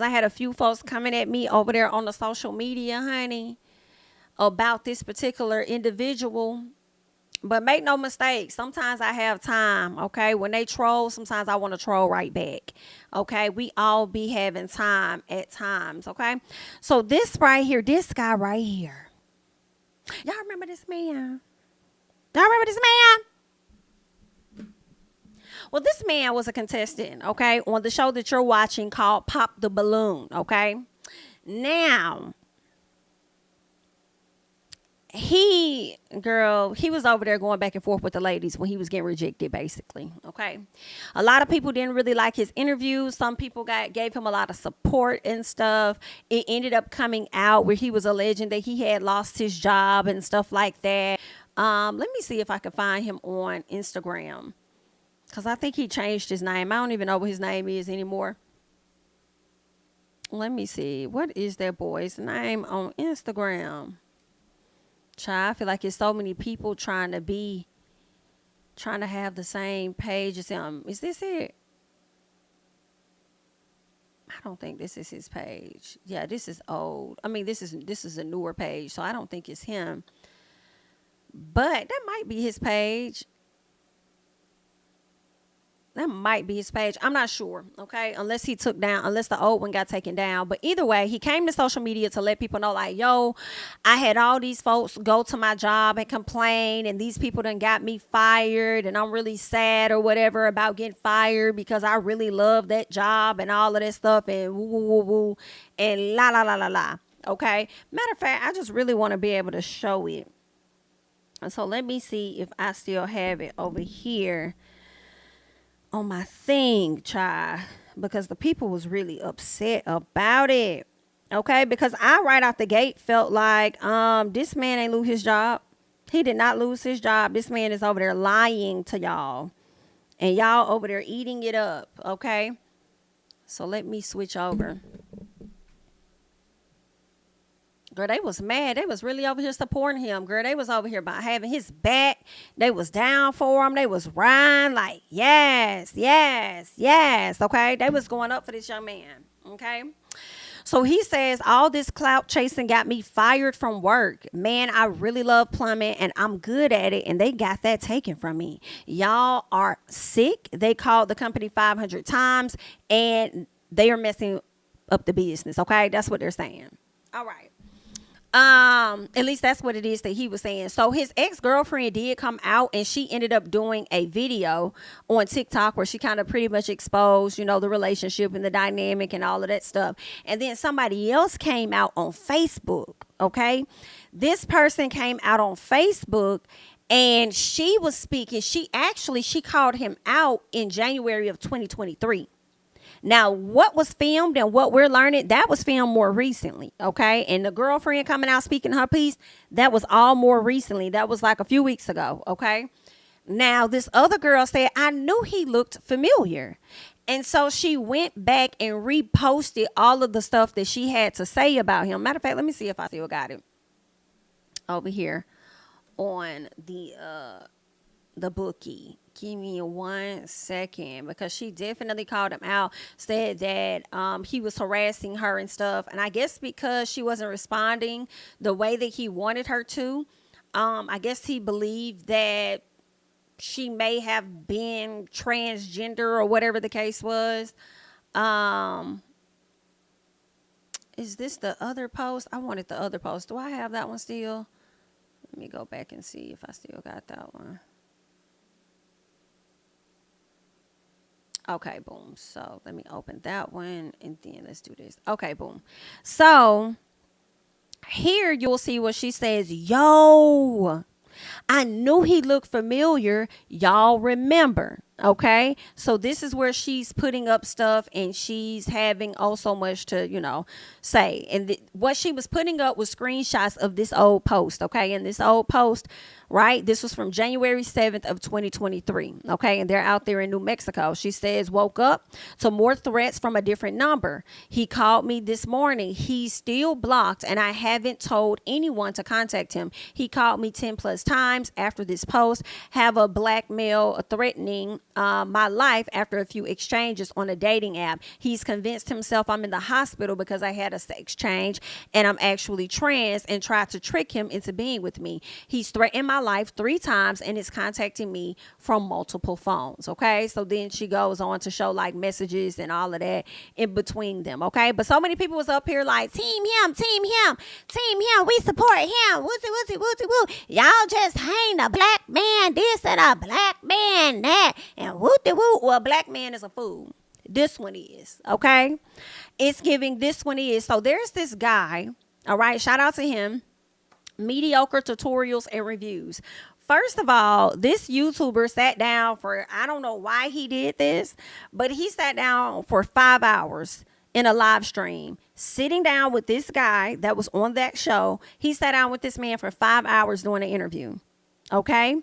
I had a few folks coming at me over there on the social media, honey, about this particular individual. But make no mistake, sometimes I have time, okay? When they troll, sometimes I want to troll right back, okay? We all be having time at times, okay? So this right here, this guy right here, y'all remember this man? Y'all remember this man? Well, this man was a contestant, okay, on the show that you're watching called Pop the Balloon, okay? Now, he was over there going back and forth with the ladies when he was getting rejected, basically, okay? A lot of people didn't really like his interviews. Some people gave him a lot of support and stuff. It ended up coming out where he was alleging that he had lost his job and stuff like that. Let me see if I can find him on Instagram, because I think he changed his name. I don't even know what his name is anymore. Let me see. What is that boy's name on Instagram? Child, I feel like it's so many people trying to have the same page as him. Is this it? I don't think this is his page. Yeah, this is old. I mean, this is a newer page, so I don't think it's him. But that might be his page. That might be his page. I'm not sure, okay? Unless the old one got taken down. But either way, he came to social media to let people know, like, yo, I had all these folks go to my job and complain, and these people done got me fired, and I'm really sad or whatever about getting fired because I really love that job and all of that stuff, and woo, woo, woo, woo, and la, la, la, la, la, okay? Matter of fact, I just really want to be able to show it. And so let me see if I still have it over here on my thing, child, because the people was really upset about it, okay? Because I right out the gate felt like this man ain't lose his job. He did not lose his job. This man is over there lying to y'all, and y'all over there eating it up, okay? So let me switch over. Girl, they was mad. They was really over here supporting him. Girl, they was over here by having his back. They was down for him. They was riding like, yes, yes, yes. Okay. They was going up for this young man. Okay. So he says, all this clout chasing got me fired from work. Man, I really love plumbing and I'm good at it. And they got that taken from me. Y'all are sick. They called the company 500 times and they are messing up the business. Okay. That's what they're saying. All right. At least that's what it is that he was saying. So his ex-girlfriend did come out and she ended up doing a video on TikTok where she kind of pretty much exposed, the relationship and the dynamic and all of that stuff. And then somebody else came out on Facebook. Okay. This person came out on Facebook and she was speaking. She called him out in January of 2023. Now, what was filmed and what we're learning, that was filmed more recently, okay? And the girlfriend coming out speaking her piece, that was all more recently. That was like a few weeks ago, okay? Now, this other girl said, I knew he looked familiar. And so she went back and reposted all of the stuff that she had to say about him. Matter of fact, let me see if I still got it over here on the bookie. Give me 1 second, because she definitely called him out, said that he was harassing her and stuff. And I guess because she wasn't responding the way that he wanted her to, I guess he believed that she may have been transgender or whatever the case was. Is this the other post? I wanted the other post. Do I have that one still? Let me go back and see if I still got that one. Okay, boom. So let me open that one and then let's do this. Okay, boom. So here you'll see what she says. Yo, I knew he looked familiar. Y'all remember. Okay. So this is where she's putting up stuff and she's having so much to, say. And what she was putting up was screenshots of this old post. Okay. And this old post, right? This was from January 7th of 2023. Okay. And they're out there in New Mexico. She says, woke up to more threats from a different number. He called me this morning. He's still blocked and I haven't told anyone to contact him. He called me 10 plus times after this post. Have a blackmail threatening my life after a few exchanges on a dating app. He's convinced himself I'm in the hospital because I had a sex change and I'm actually trans, and tried to trick him into being with me. He's threatened my life 3 times and is contacting me from multiple phones. Okay, so then she goes on to show like messages and all of that in between them. Okay, but so many people was up here like, team him, team him, team him, we support him, woozy woozy woozy woo, y'all just hang a black man this and a black man that, and wooty woo. Well, a black man is a fool. This one is, okay? It's giving this one is. So there's this guy, all right? Shout out to him. Mediocre tutorials and reviews. First of all, this YouTuber sat down for, I don't know why he did this, but he sat down for 5 hours in a live stream, sitting down with this guy that was on that show. He sat down with this man for 5 hours doing an interview, okay?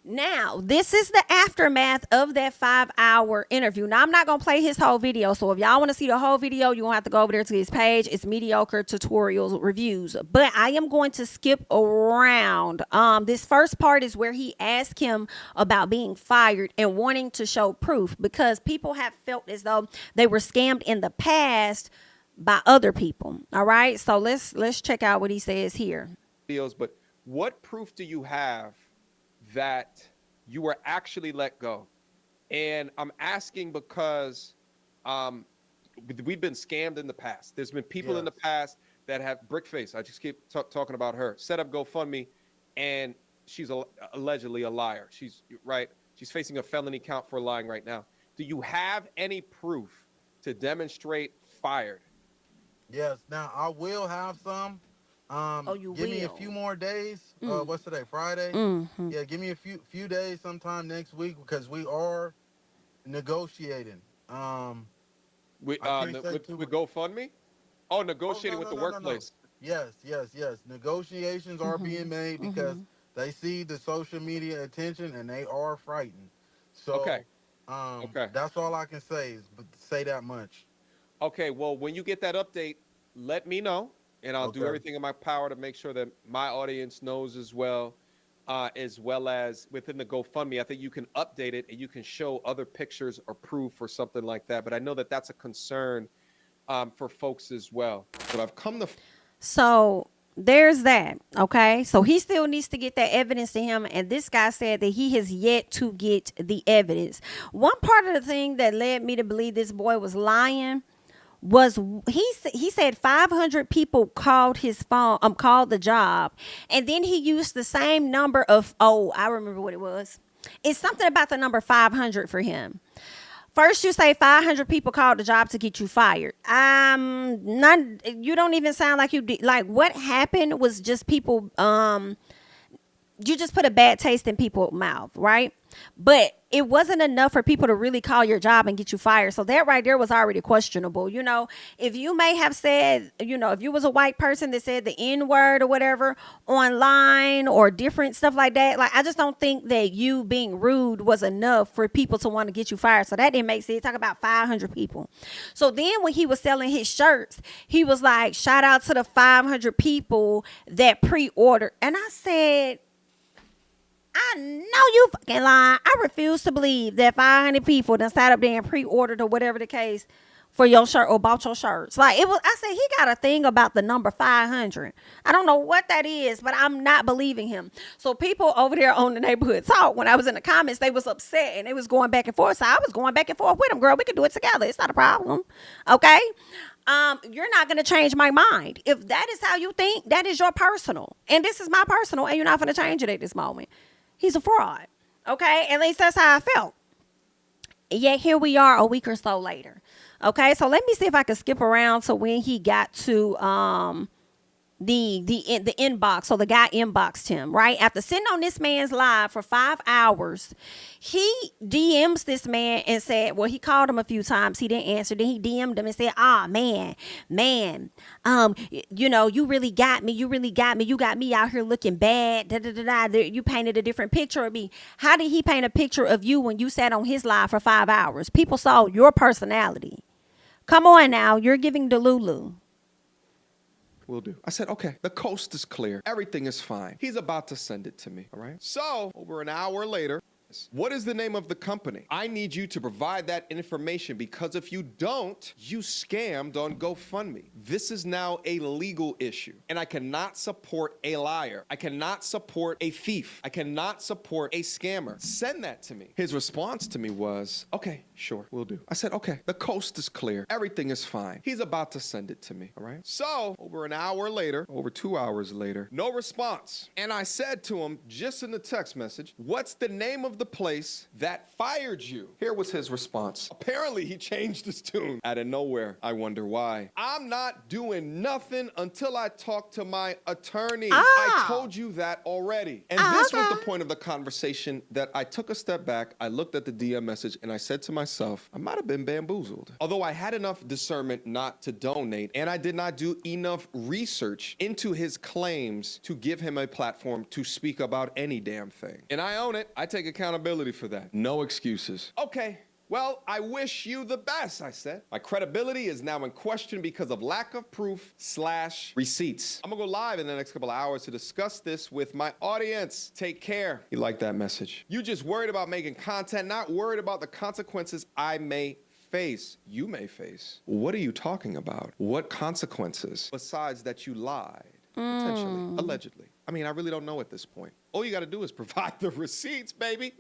Now, this is the aftermath of that 5-hour interview. Now, I'm not going to play his whole video. So if y'all want to see the whole video, you're going to have to go over there to his page. It's mediocre tutorials reviews. But I am going to skip around. This first part is where he asked him about being fired and wanting to show proof, because people have felt as though they were scammed in the past by other people. All right. So let's check out what he says here. But what proof do you have that you were actually let go? And I'm asking because we've been scammed in the past. There's been people in the past that have Brickface. I just keep talking about her. Set up GoFundMe, and she's allegedly a liar. She's right. She's facing a felony count for lying right now. Do you have any proof to demonstrate fired? Yes. Now I will have some. Give me a few more days. What's today? Friday. Mm-hmm. Yeah, give me a few days sometime next week, because we are negotiating. With GoFundMe? Oh, negotiating with the workplace. Yes. Negotiations are being made because they see the social media attention and they are frightened. So that's all I can say that much. Okay, well, when you get that update, let me know, and I'll do everything in my power to make sure that my audience knows as well as within the GoFundMe. I think you can update it and you can show other pictures or proof or something like that. But I know that that's a concern for folks as well. But I've come to... So there's that, okay? So he still needs to get that evidence to him, and this guy said that he has yet to get the evidence. One part of the thing that led me to believe this boy was lying was he said 500 people called his phone, called the job, and then he used the same number of, I remember what it was. It's something about the number 500 for him. First, you say 500 people called the job to get you fired. You don't even sound like you did. Like, what happened was just people, you just put a bad taste in people's mouth, right? But it wasn't enough for people to really call your job and get you fired. So that right there was already questionable. You know, if you may have said, if you was a white person that said the N word or whatever online or different stuff like that, like, I just don't think that you being rude was enough for people to want to get you fired. So that didn't make sense. Talk about 500 people. So then when he was selling his shirts, he was like, shout out to the 500 people that pre-ordered. And I said, I know you fucking lying. I refuse to believe that 500 people done sat up there and pre-ordered or whatever the case for your shirt or bought your shirts. Like, it was, I said, he got a thing about the number 500. I don't know what that is, but I'm not believing him. So people over there on the Neighborhood Talk, when I was in the comments, they was upset and they was going back and forth. So I was going back and forth with them. Girl, we can do it together. It's not a problem. Okay? You're not going to change my mind. If that is how you think, that is your personal. And this is my personal, and you're not going to change it at this moment. He's a fraud. Okay? At least that's how I felt. Yet here we are a week or so later. Okay? So let me see if I can skip around to when he got to the inbox. So the guy inboxed him, right? After sitting on this man's live for 5 hours, he DMs this man and said, well, he called him a few times. He didn't answer. Then he DM'd him and said, man, you really got me. You really got me. You got me out here looking bad. You painted a different picture of me. How did he paint a picture of you when you sat on his live for 5 hours? People saw your personality. Come on now. You're giving Delulu. Will do. I said, okay, the coast is clear. Everything is fine. He's about to send it to me, all right? So, over an hour later, What is the name of the company? I need you to provide that information, because if you don't, you scammed on GoFundMe. This is now a legal issue, and I cannot support a liar. I cannot support a thief. I cannot support a scammer. Send that to me. His response to me was, okay, sure, we'll do. I said, okay, the coast is clear. Everything is fine. He's about to send it to me, all right? So over an hour later, over 2 hours later, no response. And I said to him, just in the text message, what's the name of the place that fired you? Here was his response. Apparently he changed his tune out of nowhere. I wonder why. I'm not doing nothing until I talk to my attorney. I told you that already. And this was the point of the conversation that I took a step back. I looked at the DM message and I said to myself, I might have been bamboozled. Although I had enough discernment not to donate, and I did not do enough research into his claims to give him a platform to speak about any damn thing. And I own it. I take accountability for that. No excuses. Okay. Well, I wish you the best, I said. My credibility is now in question because of lack of proof / receipts. I'm gonna go live in the next couple of hours to discuss this with my audience. Take care. You like that message? You just worried about making content, not worried about the consequences I may face. You may face. What are you talking about? What consequences? Besides that you lied, potentially, allegedly. I mean, I really don't know at this point. All you got to do is provide the receipts, baby.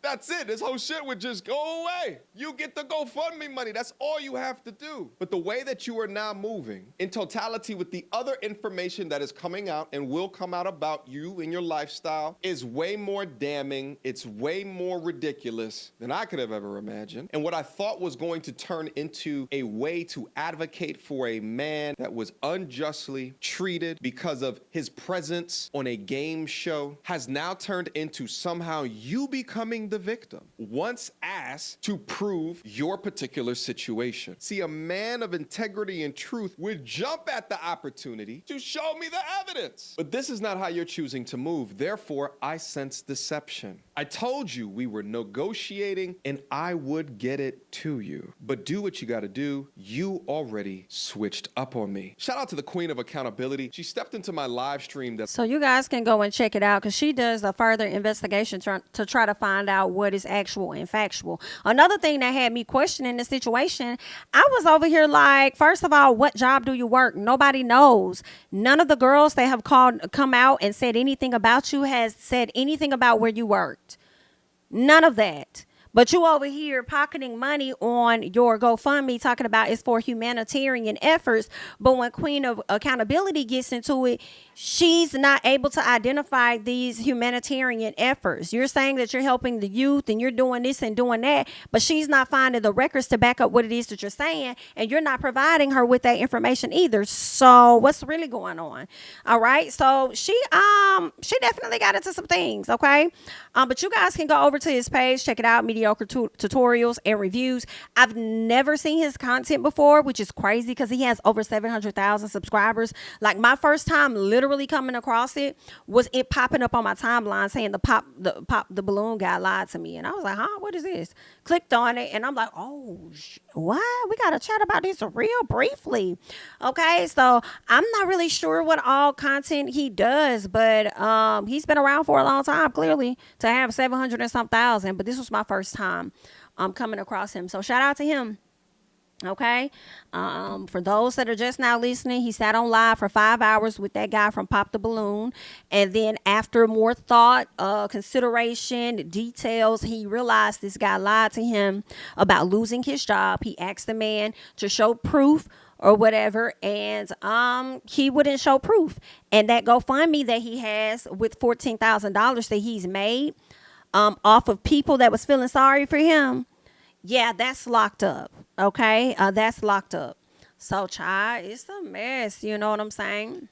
That's it. This whole shit would just go away. You get the GoFundMe money. That's all you have to do. But the way that you are now moving in totality with the other information that is coming out and will come out about you and your lifestyle is way more damning. It's way more ridiculous than I could have ever imagined. And what I thought was going to turn into a way to advocate for a man that was unjustly treated because of his presence on a game show has now turned into somehow you becoming the victim once asked to prove your particular situation. See, a man of integrity and truth would jump at the opportunity to show me the evidence. But this is not how you're choosing to move. Therefore, I sense deception. I told you we were negotiating and I would get it to you. But do what you got to do. You already switched up on me. Shout out to the queen of accountability. She stepped into my live stream. So you guys can go and check it out because she does a further investigation to try to find out what is actual and factual. Another thing that had me questioning the situation, I was over here like, first of all, what job do you work? Nobody knows. None of the girls that have come out and said anything about you has said anything about where you worked. None of that. But you over here pocketing money on your GoFundMe talking about it's for humanitarian efforts. But when Queen of Accountability gets into it, she's not able to identify these humanitarian efforts. You're saying that you're helping the youth and you're doing this and doing that, but she's not finding the records to back up what it is that you're saying, and you're not providing her with that information either. So what's really going on? All right. So she definitely got into some things. Okay. But you guys can go over to his page, check it out, mediocre tutorials and reviews. I've never seen his content before, which is crazy because he has over 700,000 subscribers. Like my first time literally coming across it was it popping up on my timeline saying the balloon guy lied to me, and I was like, huh, what is this? Clicked on it and I'm like, oh, what? We gotta chat about this real briefly. Okay, so I'm not really sure what all content he does, but he's been around for a long time, clearly, to have 700 and some thousand. But this was my first time coming across him, so shout out to him. Okay. For those that are just now listening, he sat on live for 5 hours with that guy from Pop the Balloon. And then after more thought, consideration, details, he realized this guy lied to him about losing his job. He asked the man to show proof or whatever, and he wouldn't show proof. And that GoFundMe that he has with $14,000 that he's made off of people that was feeling sorry for him, yeah, that's locked up. Okay, that's locked up. So, child, it's a mess. You know what I'm saying?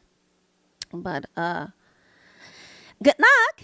But good luck.